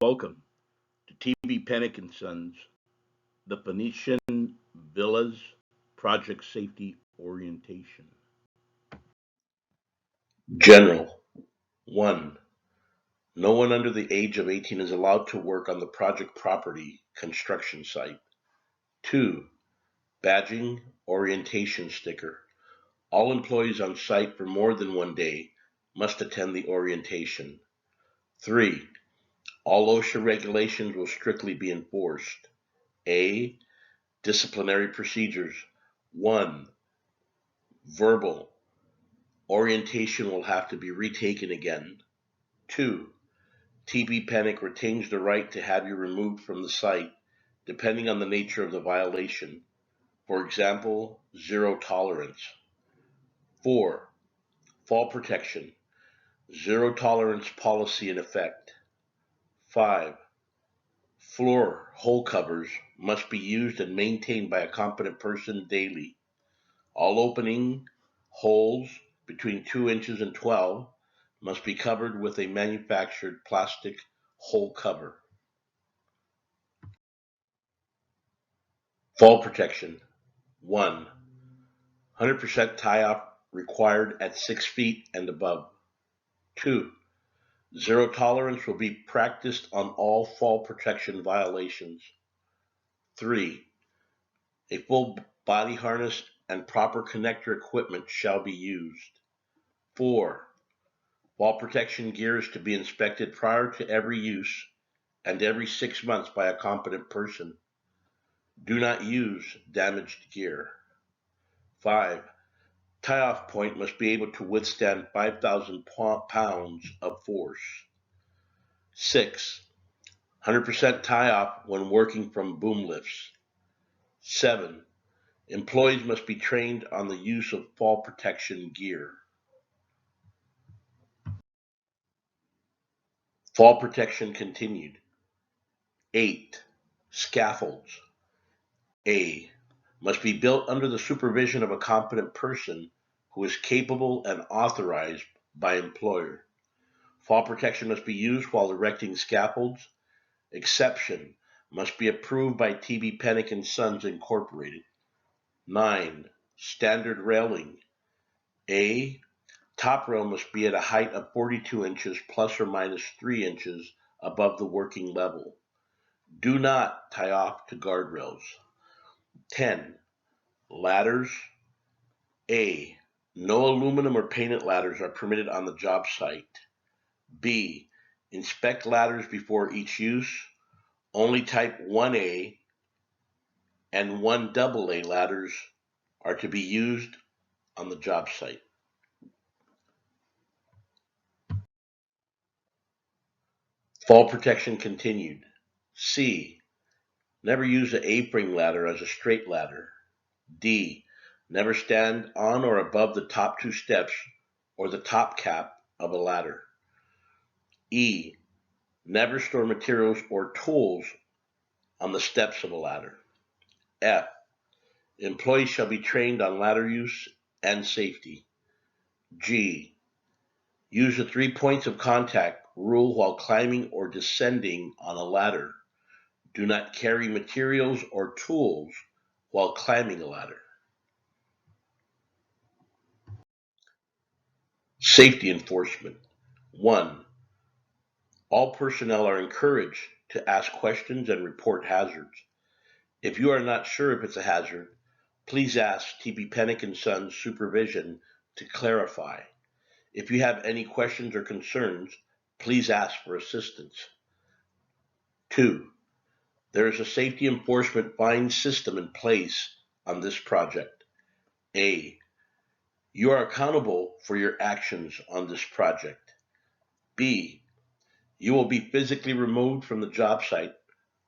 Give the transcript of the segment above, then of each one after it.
Welcome to TB and Sons, the Phoenician Villas Project Safety Orientation. General 1. No one under the age of 18 is allowed to work on the project property construction site. 2. Badging orientation sticker. All employees on site for more than one day must attend the orientation. 3. All OSHA regulations will strictly be enforced. A. Disciplinary procedures. 1. Verbal. Orientation will have to be retaken again. 2. TB Panic retains the right to have you removed from the site depending on the nature of the violation. For example, zero tolerance. 4. Fall protection. Zero tolerance policy in effect. 5. Floor hole covers must be used and maintained by a competent person daily. All opening holes between 2 inches and 12 must be covered with a manufactured plastic hole cover. Fall protection. 1. 100% tie-off required at 6 feet and above. 2. Zero tolerance will be practiced on all fall protection violations. 3. A full body harness and proper connector equipment shall be used. 4. Fall protection gear is to be inspected prior to every use and every 6 months by a competent person. Do not use damaged gear. 5. Tie-off point must be able to withstand 5,000 pounds of force. 6. 100% tie-off when working from boom lifts. 7. Employees must be trained on the use of fall protection gear. Fall protection continued. 8. Scaffolds. A. Must be built under the supervision of a competent person who is capable and authorized by employer. Fall protection must be used while erecting scaffolds. Exception must be approved by TB Penick and Sons Incorporated. 9. Standard railing. A. Top rail must be at a height of 42 inches plus or minus 3 inches above the working level. Do not tie off to guardrails. 10. Ladders. A. No aluminum or painted ladders are permitted on the job site. B. Inspect ladders before each use. Only type 1A and 1AA ladders are to be used on the job site. Fall protection continued. C. Never use an A-frame ladder as a straight ladder. D. Never stand on or above the top 2 steps or the top cap of a ladder. E. Never store materials or tools on the steps of a ladder. F. Employees shall be trained on ladder use and safety. G. Use the 3 points of contact rule while climbing or descending on a ladder. Do not carry materials or tools while climbing a ladder. Safety enforcement. 1. All personnel are encouraged to ask questions and report hazards. If you are not sure if it's a hazard, please ask TB Penick and Sons supervision to clarify. If you have any questions or concerns, please ask for assistance. 2. There is a safety enforcement fine system in place on this project. A. You are accountable for your actions on this project. B. You will be physically removed from the job site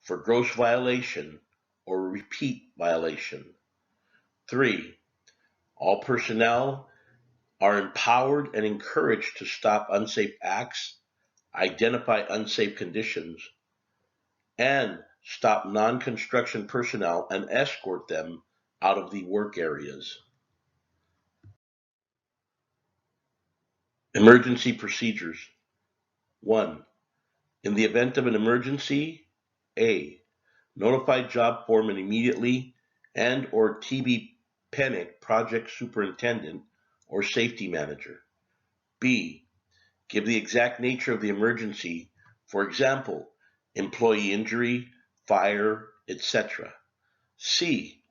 for gross violation or repeat violation. 3. All personnel are empowered and encouraged to stop unsafe acts, identify unsafe conditions, and stop non-construction personnel and escort them out of the work areas. Emergency procedures. 1. In the event of an emergency, A. Notify job foreman immediately and or TB Panic project superintendent or safety manager. B. Give the exact nature of the emergency, for example, employee injury, fire, etc. C.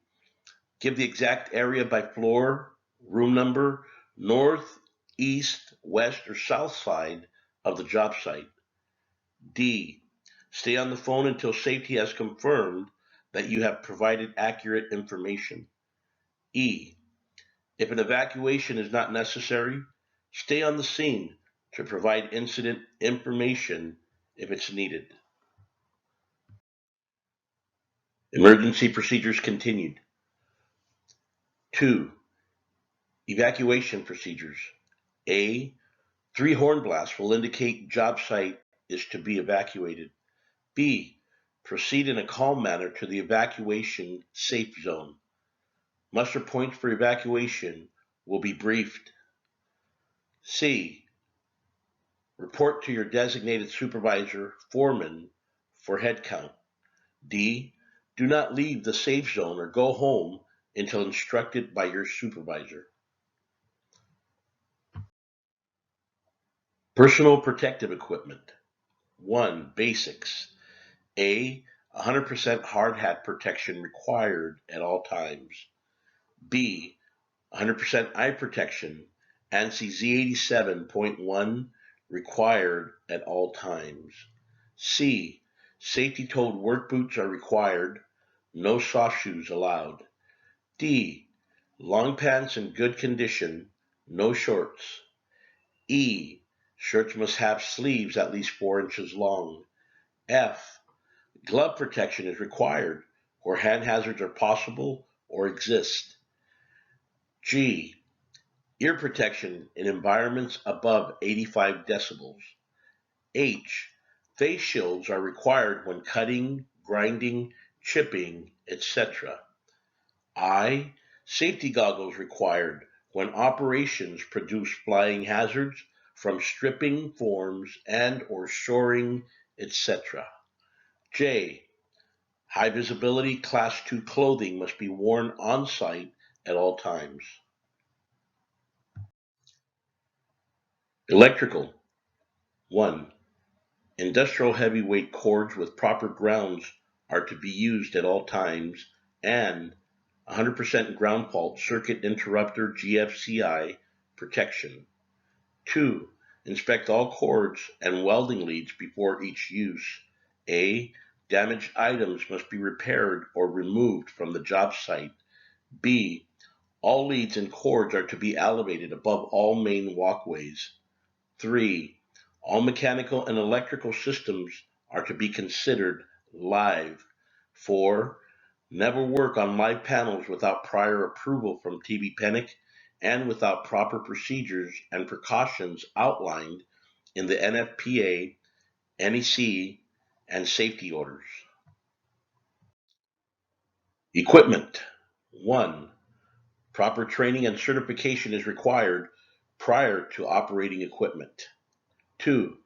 Give the exact area by floor, room number, north, east, west, or south side of the job site. D. Stay on the phone until safety has confirmed that you have provided accurate information. E. If an evacuation is not necessary, stay on the scene to provide incident information if it's needed. Emergency procedures continued. 2. Evacuation procedures. A. 3 horn blasts will indicate job site is to be evacuated. B. Proceed in a calm manner to the evacuation safe zone. Muster points for evacuation will be briefed. C. Report to your designated supervisor, foreman, for head count. D. Do not leave the safe zone or go home until instructed by your supervisor. Personal protective equipment. 1. Basics. A. 100% hard hat protection required at all times. B. 100% eye protection, ANSI Z87.1 required at all times. C. Safety-toed work boots are required, no soft shoes allowed. D. Long pants in good condition, no shorts. E. Shirts must have sleeves at least 4 inches long. F. Glove protection is required where hand hazards are possible or exist. G. Ear protection in environments above 85 decibels. H. Face shields are required when cutting, grinding, chipping, etc. I. Safety goggles required when operations produce flying hazards from stripping forms and or shoring, etc. J. High visibility Class 2 clothing must be worn on site at all times. Electrical. 1. Industrial heavyweight cords with proper grounds are to be used at all times, and 100% ground fault circuit interrupter GFCI protection. 2. Inspect all cords and welding leads before each use. A. Damaged items must be repaired or removed from the job site. B. All leads and cords are to be elevated above all main walkways. 3. All mechanical and electrical systems are to be considered live. 4. Never work on live panels without prior approval from TB and without proper procedures and precautions outlined in the NFPA, NEC, and safety orders. Equipment. 1. Proper training and certification is required prior to operating equipment. 2.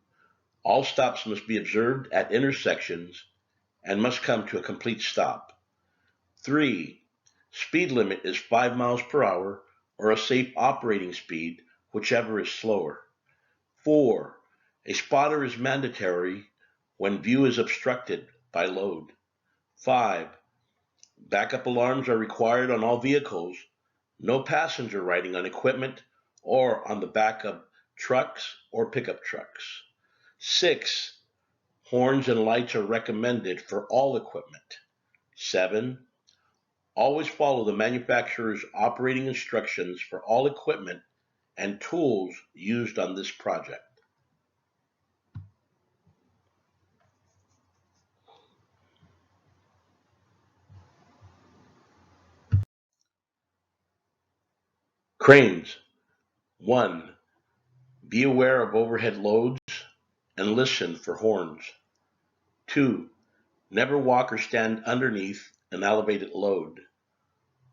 All stops must be observed at intersections and must come to a complete stop. 3. Speed limit is 5 miles per hour or a safe operating speed, whichever is slower. 4. A spotter is mandatory when view is obstructed by load. 5. Backup alarms are required on all vehicles. No passenger riding on equipment or on the back of trucks or pickup trucks. 6. Horns and lights are recommended for all equipment. 7. Always follow the manufacturer's operating instructions for all equipment and tools used on this project. Cranes. 1. Be aware of overhead loads and listen for horns. 2. Never walk or stand underneath an elevated load.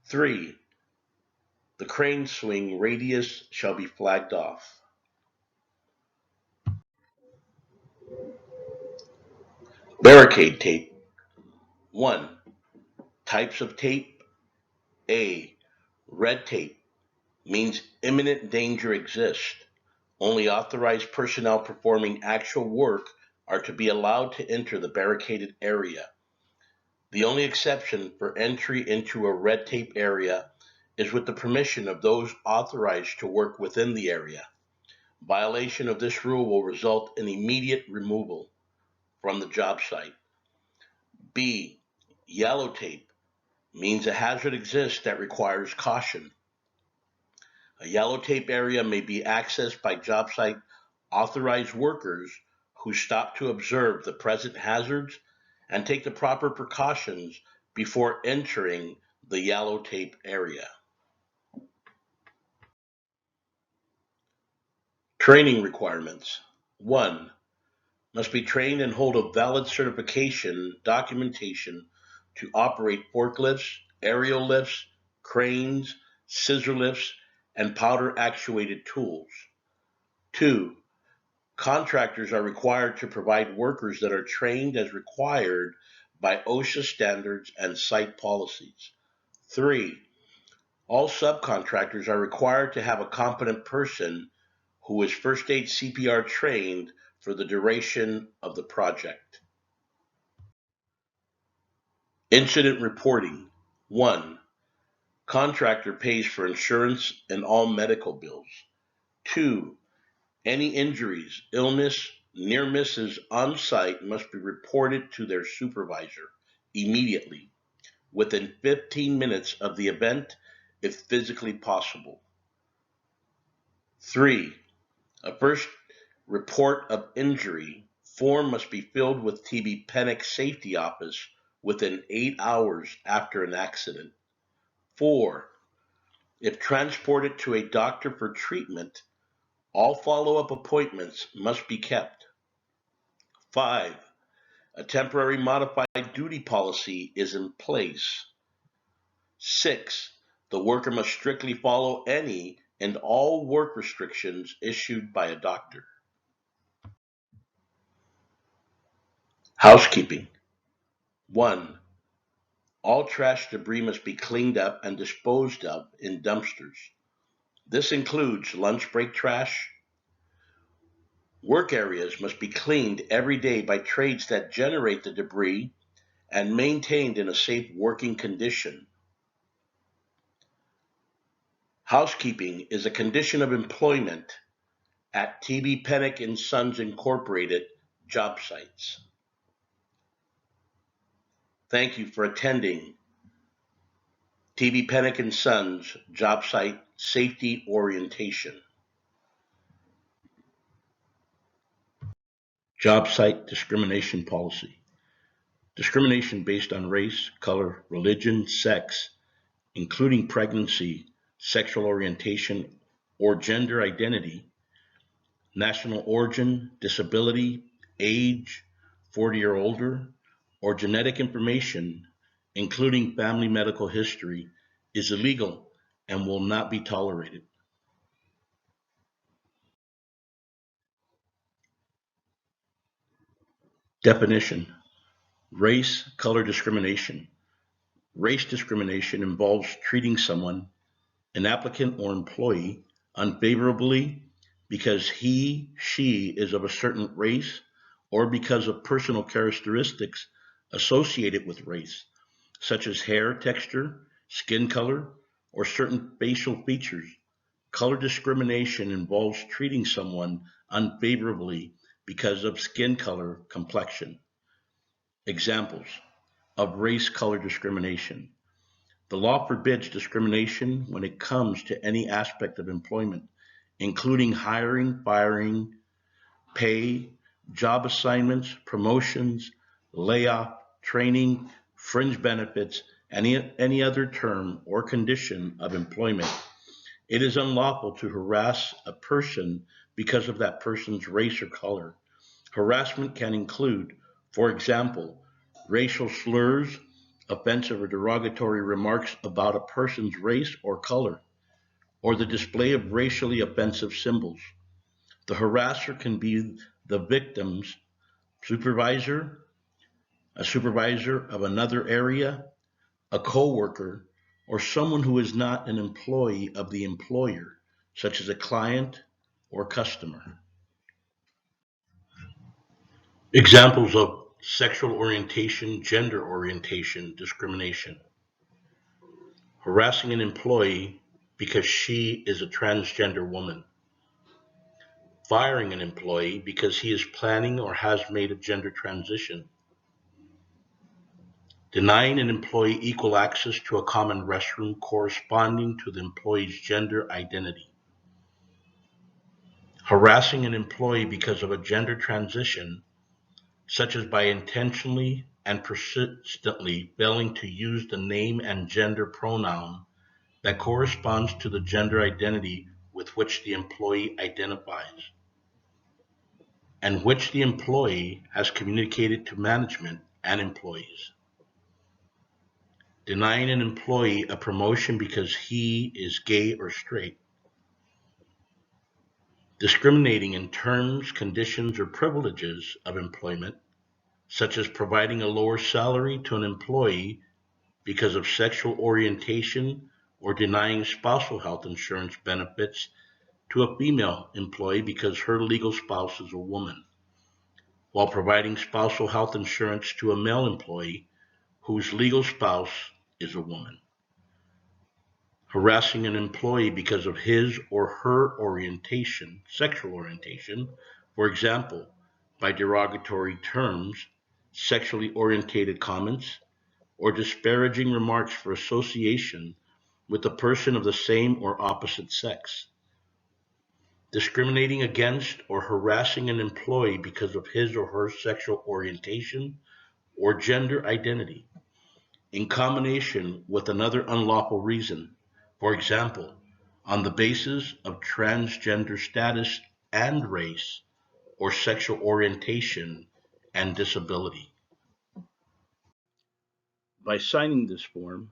3. The crane swing radius shall be flagged off. Barricade tape. 1. Types of tape. A. Red tape means imminent danger exists. Only authorized personnel performing actual work are to be allowed to enter the barricaded area. The only exception for entry into a red tape area is with the permission of those authorized to work within the area. Violation of this rule will result in immediate removal from the job site. B. Yellow tape means a hazard exists that requires caution. A yellow tape area may be accessed by job site authorized workers who stop to observe the present hazards and take the proper precautions before entering the yellow tape area. Training requirements. 1. Must be trained and hold a valid certification documentation to operate forklifts, aerial lifts, cranes, scissor lifts, and powder actuated tools. 2. Contractors are required to provide workers that are trained as required by OSHA standards and site policies. 3. All subcontractors are required to have a competent person who is first aid CPR trained for the duration of the project. Incident reporting. 1. Contractor pays for insurance and all medical bills. 2. Any injuries, illness, near misses on site must be reported to their supervisor immediately, within 15 minutes of the event, if physically possible. 3. A first report of injury form must be filled with TBP Safety Office within 8 hours after an accident. 4. If transported to a doctor for treatment, all follow-up appointments must be kept. 5. A temporary modified duty policy is in place. 6. The worker must strictly follow any and all work restrictions issued by a doctor. Housekeeping. 1. All trash debris must be cleaned up and disposed of in dumpsters. This includes lunch break trash. Work areas must be cleaned every day by trades that generate the debris and maintained in a safe working condition. Housekeeping is a condition of employment at TB Pennick and Sons Incorporated job sites. Thank you for attending TB Pennick and Sons job site safety orientation. Job site discrimination policy. Discrimination based on race, color, religion, sex, including pregnancy, sexual orientation, or gender identity, national origin, disability, age, 40 or older, or genetic information, including family medical history, is illegal and will not be tolerated. Definition. Race, color discrimination. Race discrimination involves treating someone, an applicant or employee, unfavorably because he, she is of a certain race or because of personal characteristics associated with race, such as hair texture, skin color, or certain facial features. Color discrimination involves treating someone unfavorably because of skin color, complexion. Examples of race color discrimination. The law forbids discrimination when it comes to any aspect of employment, including hiring, firing, pay, job assignments, promotions, layoff, training, fringe benefits, and any other term or condition of employment. It is unlawful to harass a person because of that person's race or color. Harassment can include, for example, racial slurs, offensive or derogatory remarks about a person's race or color, or the display of racially offensive symbols. The harasser can be the victim's supervisor, a supervisor of another area, a coworker, or someone who is not an employee of the employer, such as a client or customer. Examples of sexual orientation, gender orientation discrimination: harassing an employee because she is a transgender woman, firing an employee because he is planning or has made a gender transition, denying an employee equal access to a common restroom corresponding to the employee's gender identity, harassing an employee because of a gender transition, such as by intentionally and persistently failing to use the name and gender pronoun that corresponds to the gender identity with which the employee identifies, and which the employee has communicated to management and employees. Denying an employee a promotion because he is gay or straight. Discriminating in terms, conditions, or privileges of employment, such as providing a lower salary to an employee because of sexual orientation or denying spousal health insurance benefits to a female employee because her legal spouse is a woman, while providing spousal health insurance to a male employee whose legal spouse is a woman. Harassing an employee because of his or her orientation, sexual orientation, for example, by derogatory terms, sexually orientated comments, or disparaging remarks for association with a person of the same or opposite sex. Discriminating against or harassing an employee because of his or her sexual orientation or gender identity, in combination with another unlawful reason, for example, on the basis of transgender status and race, or sexual orientation and disability. By signing this form,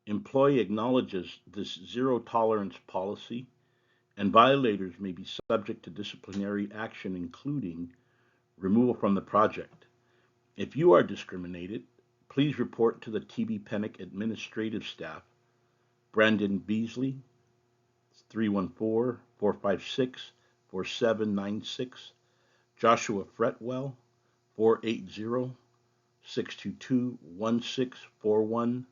employee acknowledges this zero tolerance policy, and violators may be subject to disciplinary action, including removal from the project. If you are discriminated, please report to the TB Pennick administrative staff, Brandon Beasley, 314-456-4796, Joshua Fretwell, 480-622-1641,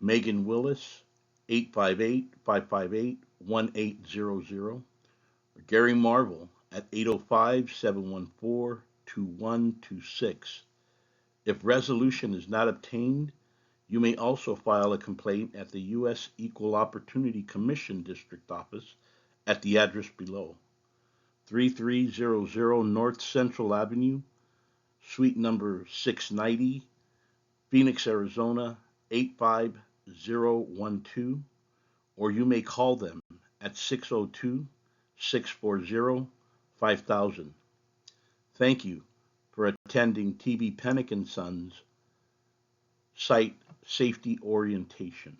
Megan Willis, 858-558-1800, Gary Marvel at 805-714-2126. If resolution is not obtained, you may also file a complaint at the U.S. Equal Opportunity Commission District Office at the address below: 3300 North Central Avenue, Suite number 690, Phoenix, Arizona 85012, or you may call them at 602-640-5000. Thank you for attending TB Pennick and Sons Site Safety Orientation.